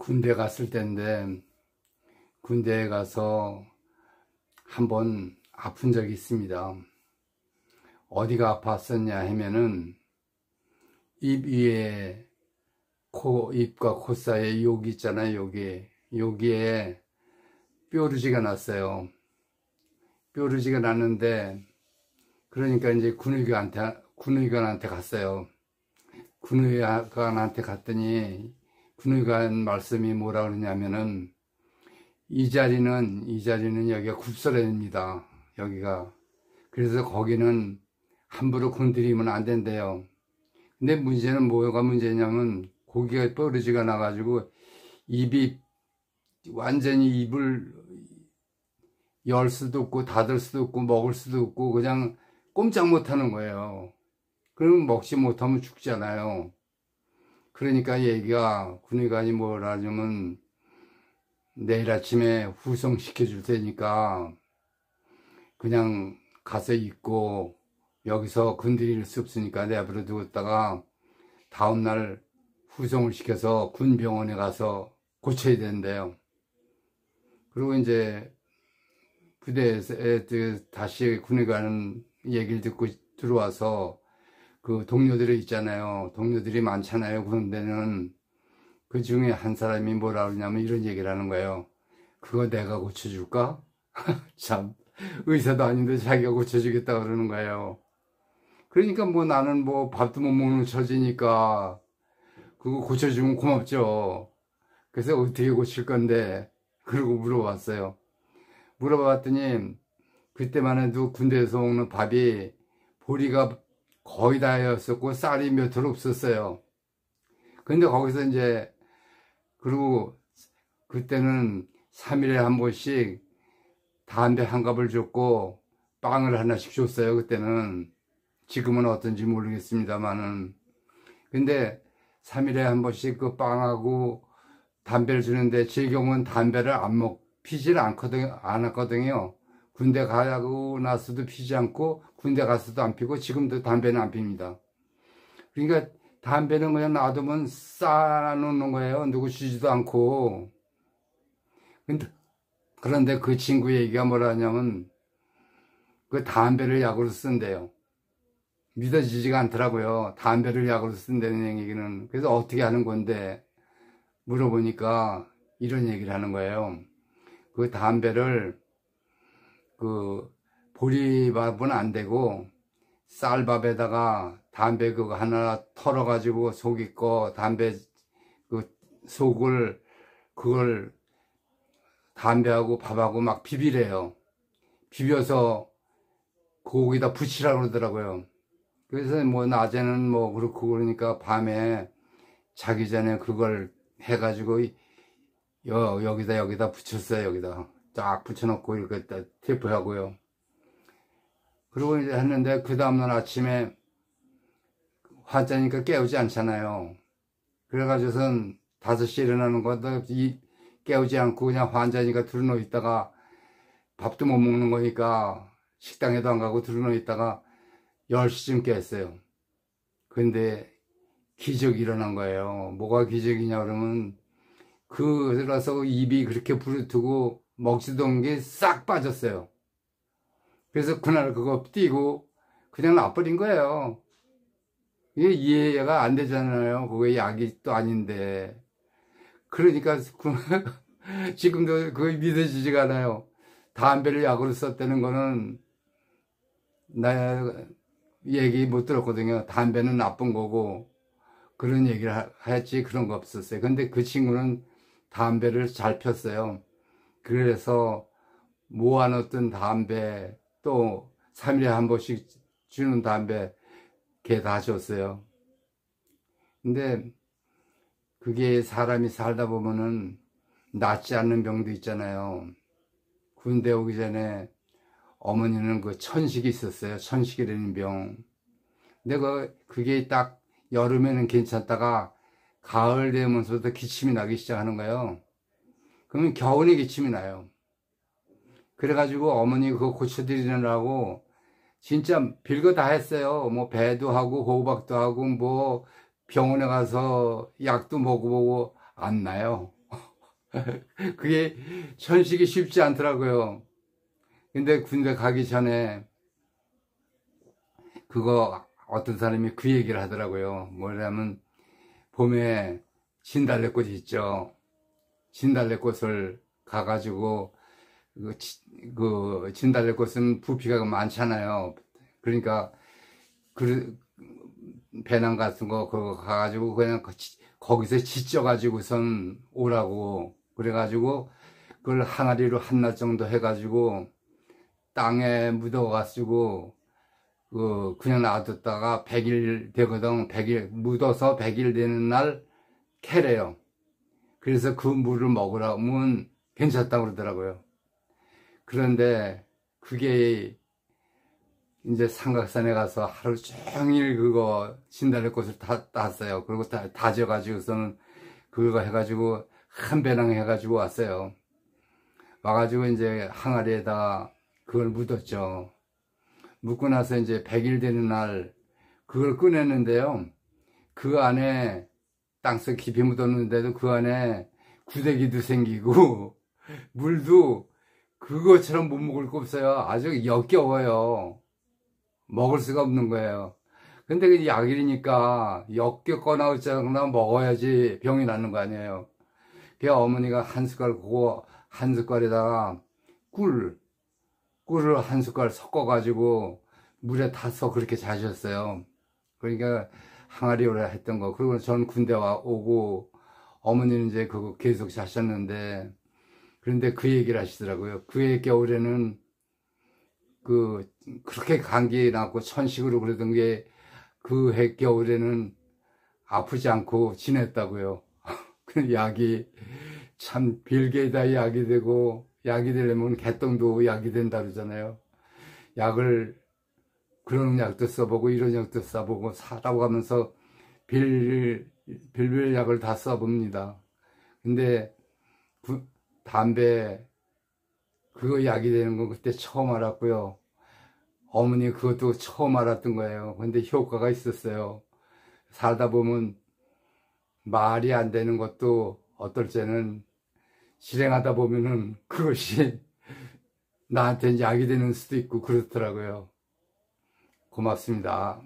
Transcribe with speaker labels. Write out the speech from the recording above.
Speaker 1: 군대 갔을 때인데 군대에 가서 한번 아픈 적이 있습니다. 어디가 아팠었냐 하면은 입 위에 입과 코 사이에 여기 있잖아요. 여기에 뾰루지가 났어요. 뾰루지가 났는데 그러니까 이제 군의관한테 갔어요. 군의관한테 갔더니 군의관 말씀이 뭐라 그러냐면은 이 자리는 여기가 굽소래입니다. 여기가. 그래서 거기는 함부로 건드리면 안 된대요. 근데 문제는 뭐가 문제냐면 고기가 뾰루지가 나가지고 입이 완전히 입을 열 수도 없고 닫을 수도 없고 먹을 수도 없고 그냥 꼼짝 못하는 거예요. 그러면 먹지 못하면 죽잖아요. 그러니까 얘기가 군의관이 뭐라 하냐면 내일 아침에 후송시켜 줄 테니까 그냥 가서 있고 여기서 건드릴 수 없으니까 내버려 두었다가 다음날 후송을 시켜서 군병원에 가서 고쳐야 된대요. 그리고 이제 부대에서 다시 군의관 얘기를 듣고 들어와서 그 동료들이 있잖아요. 동료들이 많잖아요. 군대는. 그 중에 한 사람이 뭐라 그러냐면 이런 얘기를 하는 거예요. 그거 내가 고쳐줄까? 참 의사도 아닌데 자기가 고쳐주겠다 그러는 거예요. 그러니까 뭐 나는 뭐 밥도 못 먹는 처지니까 그거 고쳐주면 고맙죠. 그래서 어떻게 고칠 건데? 그러고 물어봤어요. 물어봤더니 그때만 해도 군대에서 먹는 밥이 보리가 거의 다였었고 쌀이 몇 톨 없었어요. 근데 거기서 이제 그리고 그때는 3일에 한 번씩 담배 한 갑을 줬고 빵을 하나씩 줬어요. 그때는. 지금은 어떤지 모르겠습니다만은. 근데 3일에 한 번씩 그 빵하고 담배를 주는데 제 경우는 담배를 피질 않았거든요. 군대 가고 나서도 피지 않고 군대 가서도 안 피고 지금도 담배는 안 핍니다. 그러니까 담배는 그냥 놔두면 쌓아놓는 거예요. 누구 주지도 않고. 그런데 그 친구 얘기가 뭐라 하냐면 그 담배를 약으로 쓴대요. 믿어지지가 않더라고요. 담배를 약으로 쓴다는 얘기는. 그래서 어떻게 하는 건데 물어보니까 이런 얘기를 하는 거예요. 그 담배를 그 보리밥은 안 되고 쌀밥에다가 담배 그거 하나 털어가지고 속 있고 담배 그 속을 그걸 담배하고 밥하고 막 비비래요. 비벼서 거기다 붙이라고 그러더라고요. 그래서 뭐 낮에는 뭐 그렇고 그러니까 밤에 자기 전에 그걸 해가지고 여기다 붙였어요. 여기다 쫙 붙여놓고 이렇게 테이프하고요. 그리고 이제 했는데 그 다음날 아침에 환자니까 깨우지 않잖아요. 그래가지고선 5시에 일어나는 것도 깨우지 않고 그냥 환자니까 들어놓 있다가 밥도 못 먹는 거니까 식당에도 안 가고 들어놓 있다가 10시쯤 깼어요. 근데 기적이 일어난 거예요. 뭐가 기적이냐 그러면 그래서 입이 그렇게 부르트고 먹지도 않은 게 싹 빠졌어요. 그래서 그날 그거 띄고 그냥 놔버린 거예요. 이게 이해가 안 되잖아요. 그게 약이 또 아닌데. 그러니까 지금도 그게 믿어지지가 않아요. 담배를 약으로 썼다는 거는 나 얘기 못 들었거든요. 담배는 나쁜 거고 그런 얘기를 했지 그런 거 없었어요. 근데 그 친구는 담배를 잘 폈어요. 그래서 모아놓던 담배 또 3일에 한 번씩 주는 담배 걔 다 줬어요. 근데 그게 사람이 살다 보면은 낫지 않는 병도 있잖아요. 군대 오기 전에 어머니는 그 천식이 있었어요. 천식이라는 병. 근데 그게 딱 여름에는 괜찮다가 가을 되면서부터 기침이 나기 시작하는 거예요. 그러면 겨울에 기침이 나요. 그래가지고 어머니 그거 고쳐드리느라고 진짜 별거 다 했어요. 뭐 배도 하고 호박도 하고 뭐 병원에 가서 약도 먹어보고 안 나요. 그게 천식이 쉽지 않더라고요. 근데 군대 가기 전에 그거 어떤 사람이 그 얘기를 하더라고요. 뭐냐면 봄에 진달래꽃이 있죠. 진달래꽃을 가가지고 그 진달래꽃은 부피가 많잖아요. 그러니까 배낭 같은 거 그거 가가지고 그냥 거기서 지쪄가지고선 오라고 그래가지고 그걸 항아리로 한낮 정도 해가지고 땅에 묻어가지고 그냥 놔뒀다가 100일 되거든. 100일 묻어서 100일 되는 날 캐래요. 그래서 그 물을 먹으라면 괜찮다고 그러더라고요. 그런데 그게 이제 삼각산에 가서 하루 종일 그거 진달래꽃을 다 땄어요. 그리고 다 다져가지고서는 그거 해가지고 한 배낭 해가지고 왔어요. 와가지고 이제 항아리에다가 그걸 묻었죠. 묻고 나서 이제 100일 되는 날 그걸 꺼냈는데요. 그 안에 땅속 깊이 묻었는데도 그 안에 구데기도 생기고 물도 그것처럼 못 먹을 거 없어요. 아주 역겨워요. 먹을 수가 없는 거예요. 근데 그 약이니까 역겹거나 어쩌거나 먹어야지 병이 나는 거 아니에요. 그 어머니가 한 숟갈 그거 한 숟갈에다가 꿀을 한 숟갈 섞어가지고 물에 타서 그렇게 자셨어요. 그러니까 항아리 오래 했던 거. 그리고 전 군대 오고 어머니는 이제 그거 계속 자셨는데 그런데 그 얘기를 하시더라고요. 그해 겨울에는 그렇게 감기 났고 천식으로 그러던 게 그 해 겨울에는 아프지 않고 지냈다고요. 그 약이 참 별게다 약이 되고 약이 되려면 개똥도 약이 된다 그러잖아요. 약을 그런 약도 써보고 이런 약도 써보고 사라고 하면서 별별 약을 다 써봅니다. 근데 담배 그거 약이 되는 건 그때 처음 알았고요. 어머니 그것도 처음 알았던 거예요. 근데 효과가 있었어요. 살다 보면 말이 안 되는 것도 어떨 때는 실행하다 보면은 그것이 나한테 약이 되는 수도 있고 그렇더라고요. 고맙습니다.